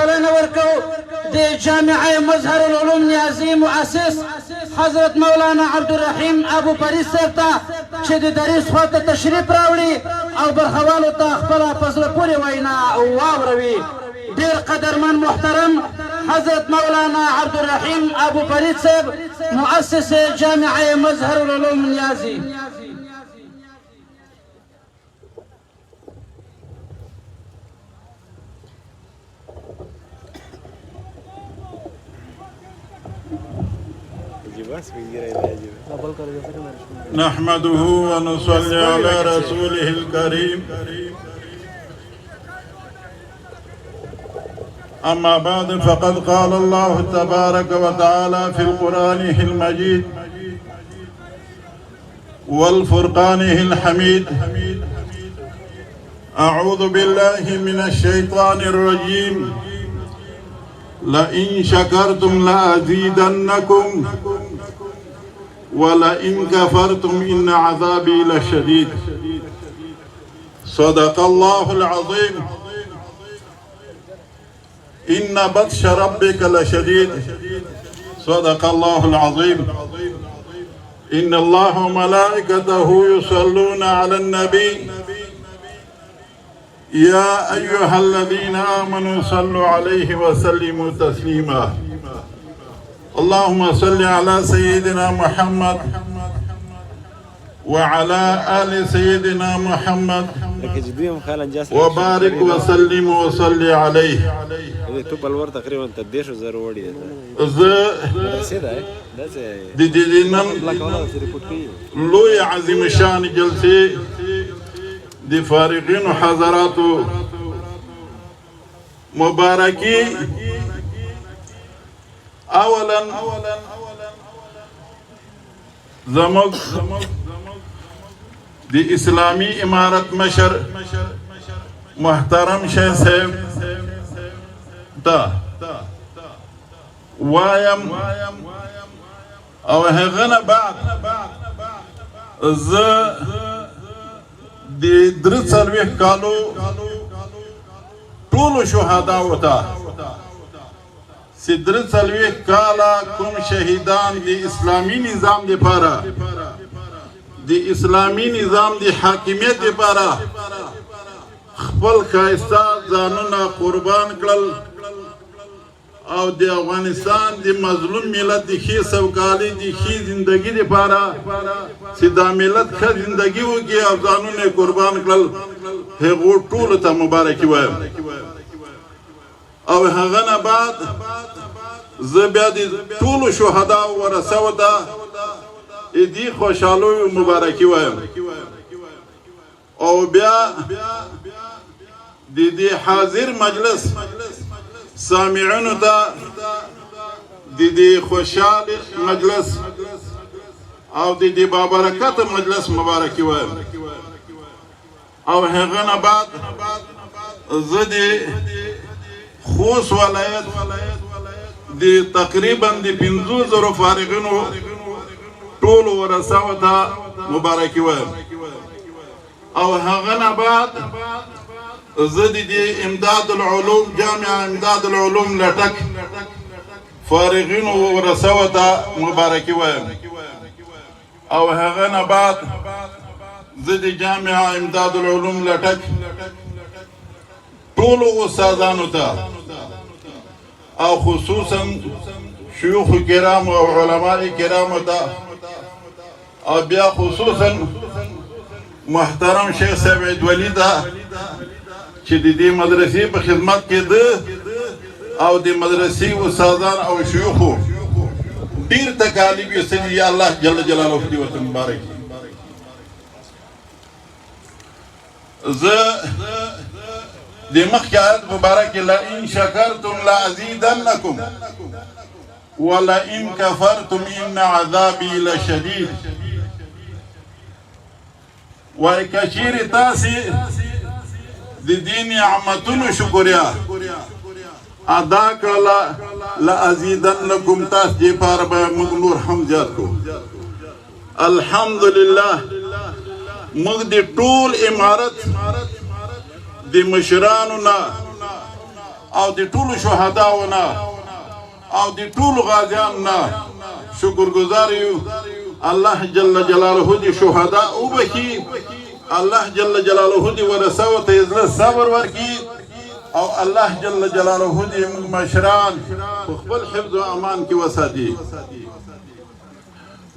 بلنه ورکو د جامعه مظهر العلوم نیازی مؤسس حضرت مولانا عبدالرحیم ابو پریز صاحب ته چې د دریس خواته تشریف راوړي او برخوالو ته خپله په زړه پورې وینا واوروي. ډېر قدرمن محترم حضرت مولانا عبدالرحیم ابو پریز صاحب مؤسس جامعه مظهر العلوم نیازی. نحمده ونصلي على رسوله الكريم. أما بعد فقد قال الله تبارك وتعالى في القرآن المجيد والفرقان الحميد: أعوذ بالله من الشيطان الرجيم لئن شكرتم لأزيدنكم ولئن كفرتم إن عذابي لشديد. صدق الله العظيم. إن بطش ربك لشديد. صدق الله العظيم. إن الله وملائكته يصلون على النبي يا أيها الذين آمنوا صلوا عليه وسلموا تسليما. اللهم صل على سيدنا محمد وعلى آل سيدنا محمد وبارك وسلم وصلي عليه. لوی عظیم شان جلسه دی فارغین و حضرات مبارکی اولا زموږ دی اسلامی امارت مشر محترم شیخ صاحب تا وایم او هغه بعد ز دی درڅلوېښت کالو ټولو شهداو ته چې درڅلوېښت کاله کوم شهیدان د اسلامي نظام دپاره د اسلامي نظام د حاکمیت دپاره خپل ښایسته ځانونه قربان کړل او د افغانستان د مظلوم ملت د ښې سوکالۍ د ښې زندګي دپاره چې دا ملت ښه زندګي وکړي او ځانونه یې قربان کړل هغو ټولو ته مبارکي وایم. او هغه نه بعد زه بیا د ټولو شهداو ورثو ته دې خوشحالیو مبارکي وایم. او بیا د دې حاضر مجلس سامعینو ته د دې خوشحال مجلس او د دې بابرکت مجلس مبارکي وایم. او هغه نه بعد زه د خوست ولایت د تقریبا د 5,000 فارغینو ټولو ورثو ته مبارکي وایم. او هغه نه بعد زه د امداد العلوم جامعه امداد العلوم لټک فارغینو ورثو ته مبارکي وایم. او هغه نه بعد زه د جامعه امداد العلوم لټک ټولو استادانو ته او خصوصا شيوخ کرام او علماء کرام ته او بیا خصوصا محترم شیخ صاحب عیدولي ته چې د دې مدرسې په خدمت کې ده او د مدرسې استادان او شيوخو ډېر تکالیف یې سړي یا الله جل جلاله دې ورته مبارک کړي. زه د مخکې آیت مبارک لئن شکرتم لأزیدنکم ولئن کفرتم ان عذابی لشدید. وای کچیرې تاسې د دې نعمتونو شکریا ادا کړله لأزیدنکم تاسو دې پاره به موږ نور هم زیات کړو. الحمدلله موږ د ټول امارت د مشرانو نه او د ټولو شهداو نه او د ټولو غازیانو نه شکرګزار یو. الله جل جلاله دې شهدا وبخي، الله جل جلاله دې ورثو ته عزت صبر ورکړي، او الله جل جلاله دې موږ مشران په خپل حفظ او امان کې وساتي.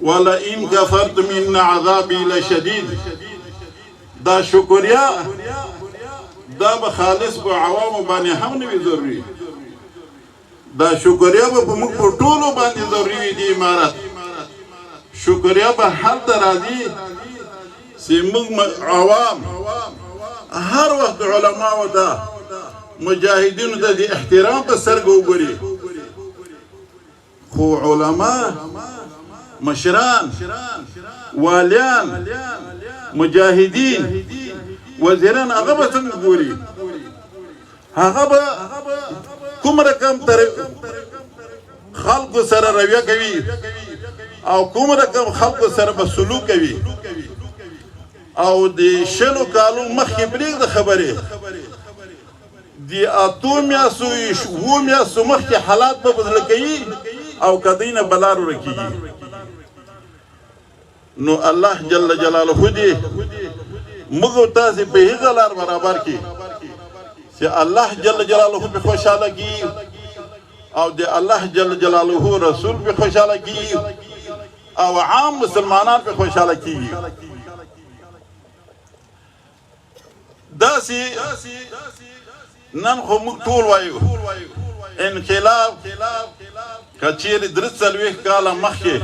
ولئن كفرتم ان عذابي لشديد. دا شکریا دا به خالص په عوامو باندې هم نه وي ضروري، دا شکریا به په موږ په ټولو باندې ضروري وي. د امارت شکریا به هلته راځي چې موږ عوام هر وخت علماو ته مجاهدینو ته د احترام په سترګه وګوري. خو علما مشران والیان مجاهدین وزیران هغه به څنګه ګوري؟ هغه به کوم رقم خلکو سره رویه کوي او کوم رقم خلکو سره به سلوک کوي. او د شلو کالو مخکې پرېږده خبرې، د اتو میاشتو 7 میاشتو مخکې حالات به بدله کوي او کدی نه بلار ورکېږي. نو الله جل جلاله دې موږ تاسې په هغه لار برابر کړي چې الله جل جلاله په خوشحاله کړي او د الله جل جلاله رسول په خوشحاله کړي او عام مسلمانان په خوشحاله کړي. داسې نن خو موږ ټول وایو انقلاب که چیرې 43 کاله مخکې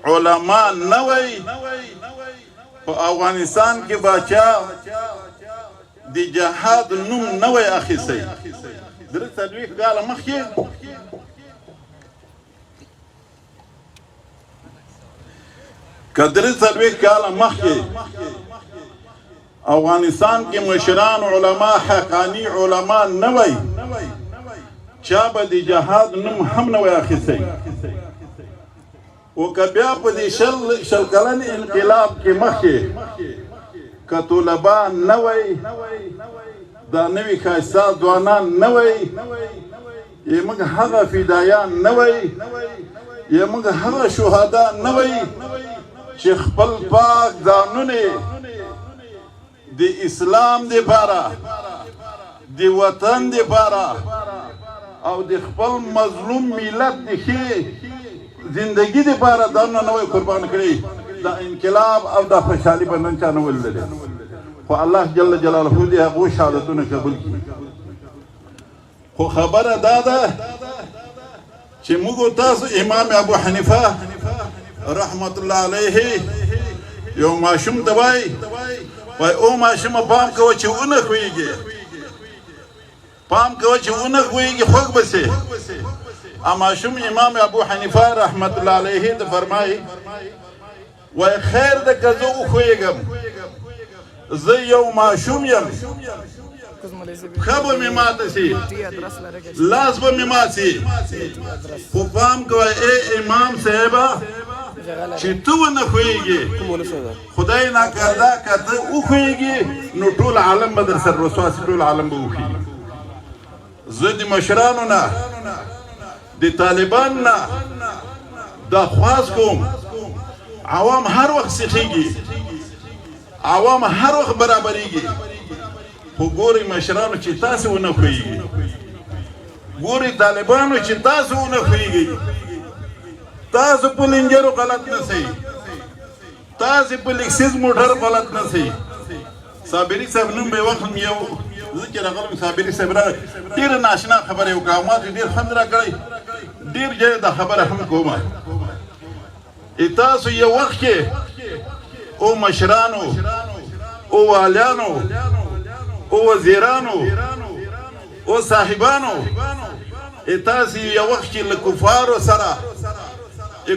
علما نه وی په افغانستان کې باچا د جهاد نوم نه وی اخیستی. 43 کاله مخکې که 43 کاله مخکې افغانستان کې مشران علما حقانی علما نه وی، چا به د جهاد نوم هم نه وی اخیستی. او که بیا په دې شل کلن انقلاب کې مخکې که طلبا نه وی، دا نوي ښایسته ځوانان نه وی، یا موږ هغه فدایان نه وی، یا موږ هغه شهدا نه وی چې خپل پاک ځانونه د اسلام دپاره د وطن دپاره او د خپل مظلوم ملت د ښې زندگی دپاره ځانونه نه وی قربان کړي. دا انقلاب او دا خوشحالي به نن چا نه ولیدلې. خو الله جل جلاله دې هغو شهادتونه قبول کړي. خو خبره دا ده چې موږ تاسو امام ابو حنیفه رحمت الله علیه یو ماشوم ته وایي او ماشومه پام کوه چې ونه خویږي، پام کوه چې ونه خویږي خوږ به سي. ماشوم امام ابو حنیفه رحمت الله علیه ته فرمایي وای خیر ده که زه وخویږم، زه یو ماشوم یم، پښه به مې ماته سي، لاس به مې مات سي، خو پام کوه ای امام صاحبه چې ته ونه خویږي خدای ناکرده که ته وخویږي نو ټول عالم به در سره رسوا سي، ټول عالم به وخویږي. زه د مشرانو نه د طالبان نه دا خواست کوم عوام هر وخت سیخیږي، عوام هر وخت برابریږي، خو ګورئ مشرانو چې تاسې ونه خویږي، ګورئ طالبانو چې تاسې ونه خویږي، تاسو په لنګرو غلط نه سئ، تاسې په لیکسیز موټر غلط نه سئ. صابري صاحب نوم به وخت یو ذکر غلم صابري صاحب را ډېره ناشنا خبره یې وکړه، ما ډېر خوند راکړی، ډېر ځای دا خبره هم کومه. تاسو یو وخت کې او مشرانو او والیانو او وزیرانو او صاحبانو تاسو یو وخت کې له کفارو سره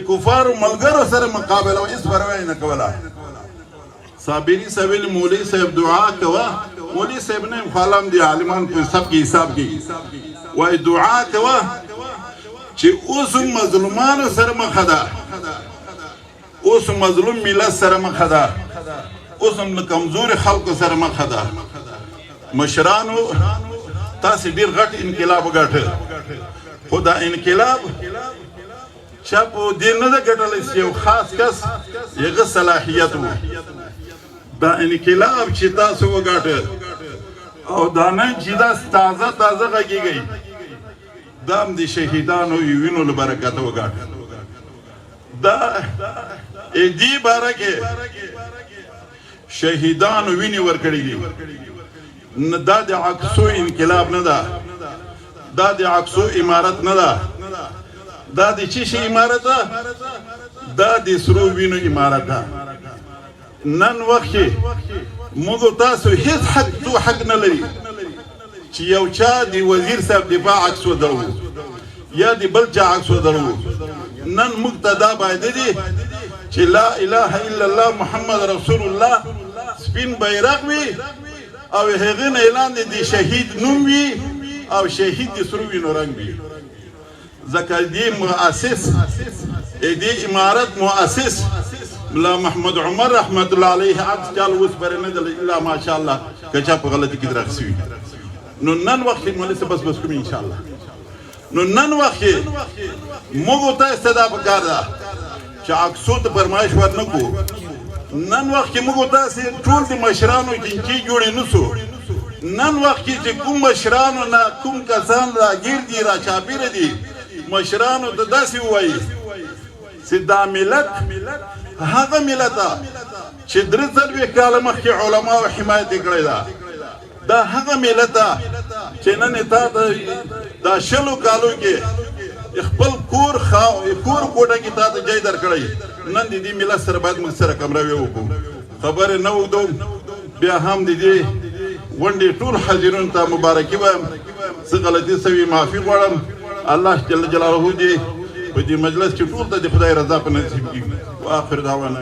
کفارو ملګرو سره مقابله هیڅ پروا نه کوله. صابري صاحب مولوي صاحب دعا کوه، مولوي صاحب نه خالم دي عالمان په سب کې حساب کې وای دعا کوه چې اوس مظلومانو سره مخ ده، اوس مظلوم ملت سره مخ ده، اوس هم کمزور خلکو سره مخ ده. مشرانو تاسې ډېر غټ انقلاب وګاټه خو دا انقلاب چا په دې نه ده ګټلی چې یو خاص کس هغه صلاحیت و دا انقلاب چې تاسو وګاټه او دا نن چې دا تازه تازه غږېږئ دا هم د شهیدانو وینو له برکته وګاټه دا دې باره کې شهیدانو وینې ورکړي دي دا د عکسو انقلاب نه ده دا د عکسو امارت نه ده دا د چی شي امارت ده دا د سرو وینو امارت ده نن وخت کې موږ تاسو هیڅ حق نه لري چې یو چا د وزیر صاحب دفاع عکس ودرو یا د بل چا عکس ودرو نن موږ ته دا باید دي چې لا اله الا الله محمد رسول الله سپین بیرغ وي او هغه نه اعلان دي شهید نوم وي او شهید د سرو وینو رنگ وي ځکه دې مؤسس دې امارت مؤسس ملا محمد عمر رحمت الله علیه عکس چال اوس بر نه دل الا ماشاء الله کچا په غلطی کې درخصوي نو نن وخت مولسه بس کوم ان شاء الله نو نن وخت موږ ته استدا پکار ده چې عکسو ته فرمایش ورنکو نن وخت موږ تاسو ټول د مشرانو جنکی جوړې نسو نن وخت چې کوم مشرانو نه کوم کسان راګیر دي را چاپیر دي مشرانو ته داسې وایي چې دا ملت هغه ملت چې درې څلوېښت کاله مخکې علماو حمایت یې کړې ده دا هغه ملت چې نن تا دا شلو کالو کې خپل کور کوټه کې تا ته ځای درکړی نن د دې ملت سره باید موږ سره کمروي وکړو خبرې نه وکړو بیا هم د دې غونډې ټول حاضرینو ته مبارکي وایم څه غلطي سوي معافي غواړم الله جل جلاله دې په دې مجلس کې ټول ته د خدای رضا په نصیب کړي واخر دعوانا